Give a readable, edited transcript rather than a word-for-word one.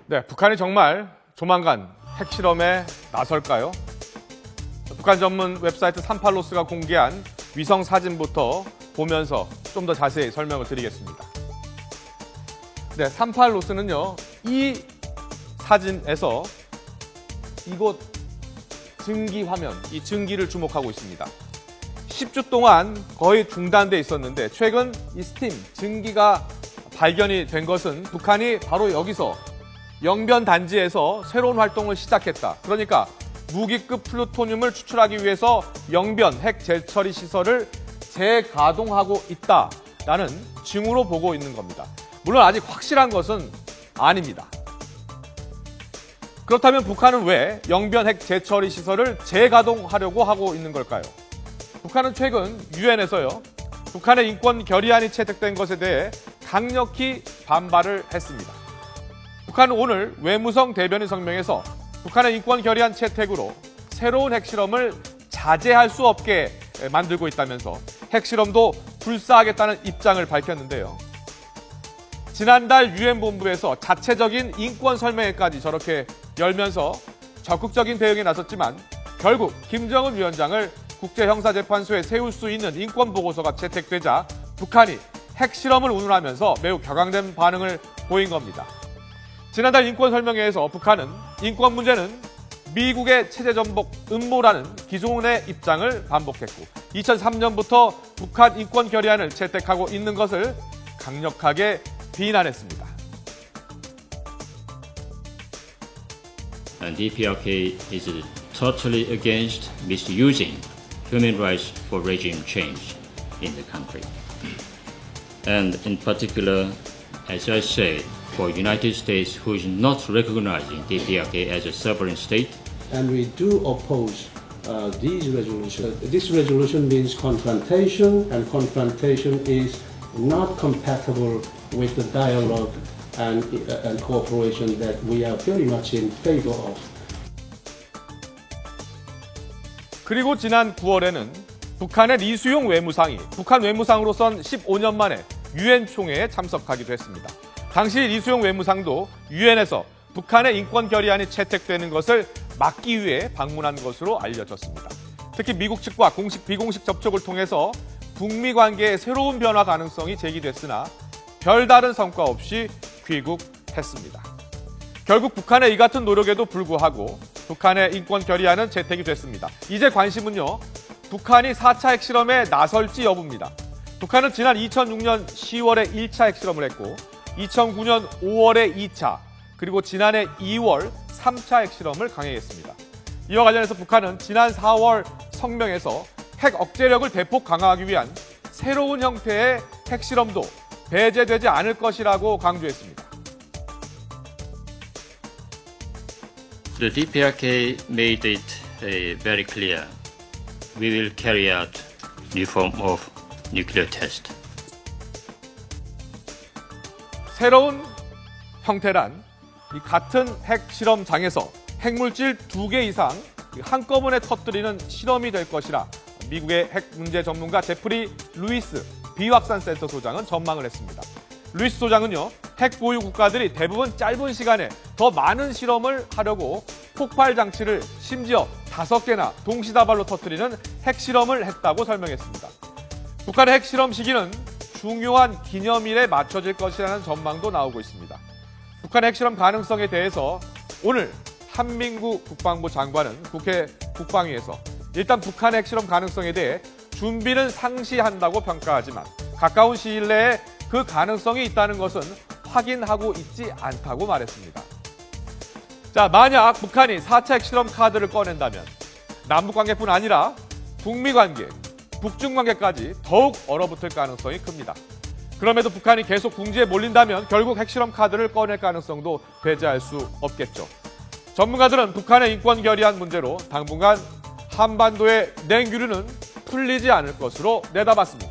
네, 북한이 정말 조만간 핵실험에 나설까요? 북한 전문 웹사이트 38로스가 공개한 위성 사진부터 보면서 좀 더 자세히 설명을 드리겠습니다. 네, 38로스는요, 이 사진에서 이곳 증기 화면, 이 증기를 주목하고 있습니다. 10주 동안 거의 중단돼 있었는데 최근 이 스팀, 증기가 발견이 된 것은 북한이 바로 여기서 영변 단지에서 새로운 활동을 시작했다. 그러니까 무기급 플루토늄을 추출하기 위해서 영변 핵 재처리 시설을 재가동하고 있다라는 징후로 보고 있는 겁니다. 물론 아직 확실한 것은 아닙니다. 그렇다면 북한은 왜 영변 핵 재처리 시설을 재가동하려고 하고 있는 걸까요? 북한은 최근 유엔에서요, 북한의 인권 결의안이 채택된 것에 대해 강력히 반발을 했습니다. 북한은 오늘 외무성 대변인 성명에서 북한의 인권 결의안 채택으로 새로운 핵실험을 자제할 수 없게 만들고 있다면서 핵실험도 불사하겠다는 입장을 밝혔는데요. 지난달 유엔 본부에서 자체적인 인권 설명회까지 저렇게 열면서 적극적인 대응에 나섰지만 결국 김정은 위원장을 국제형사재판소에 세울 수 있는 인권보고서가 채택되자 북한이 핵실험을 운운하면서 매우 격앙된 반응을 보인 겁니다. 지난달 인권설명회에서 북한은 인권 문제는 미국의 체제전복 음모라는 기존의 입장을 반복했고 2003년부터 북한 인권 결의안을 채택하고 있는 것을 강력하게 비난했습니다. And DPRK is totally against misusing human rights for regime change in the country. And in particular, as I said, for United States, who is not recognizing DPRK as a sovereign state. And we do oppose these resolutions. This resolution means confrontation, and confrontation is not compatible with the dialogue and cooperation that we are very much in favor of. 그리고 지난 9월에는 북한의 리수용 외무상이 북한 외무상으로선 15년 만에 유엔 총회에 참석하기도 했습니다. 당시 리수용 외무상도 유엔에서 북한의 인권 결의안이 채택되는 것을 막기 위해 방문한 것으로 알려졌습니다. 특히 미국 측과 공식 비공식 접촉을 통해서 북미 관계의 새로운 변화 가능성이 제기됐으나 별다른 성과 없이 귀국했습니다. 결국 북한의 이 같은 노력에도 불구하고 북한의 인권 결의안은 채택이 됐습니다. 이제 관심은요, 북한이 4차 핵실험에 나설지 여부입니다. 북한은 지난 2006년 10월에 1차 핵실험을 했고 2009년 5월에 2차, 그리고 지난해 2월 3차 핵실험을 강행했습니다. 이와 관련해서 북한은 지난 4월 성명에서 핵 억제력을 대폭 강화하기 위한 새로운 형태의 핵실험도 배제되지 않을 것이라고 강조했습니다. The DPRK made it very clear. We will carry out new form of nuclear test. 새로운 형태란 이 같은 핵실험장에서 핵물질 2개 이상 한꺼번에 터뜨리는 실험이 될 것이라 미국의 핵 문제 전문가 제프리 루이스 비확산센터 소장은 전망을 했습니다. 루이스 소장은요, 핵 보유 국가들이 대부분 짧은 시간에 더 많은 실험을 하려고 폭발 장치를 심지어 5개나 동시다발로 터뜨리는 핵실험을 했다고 설명했습니다. 북한의 핵실험 시기는 중요한 기념일에 맞춰질 것이라는 전망도 나오고 있습니다. 북한의 핵실험 가능성에 대해서 오늘 한민구 국방부 장관은 국회 국방위에서 일단 북한의 핵실험 가능성에 대해 준비는 상시한다고 평가하지만 가까운 시일 내에 그 가능성이 있다는 것은 확인하고 있지 않다고 말했습니다. 자, 만약 북한이 4차 핵실험 카드를 꺼낸다면 남북관계뿐 아니라 북미관계, 북중관계까지 더욱 얼어붙을 가능성이 큽니다. 그럼에도 북한이 계속 궁지에 몰린다면 결국 핵실험 카드를 꺼낼 가능성도 배제할 수 없겠죠. 전문가들은 북한의 인권 결의안 문제로 당분간 한반도의 냉규류는 풀리지 않을 것으로 내다봤습니다.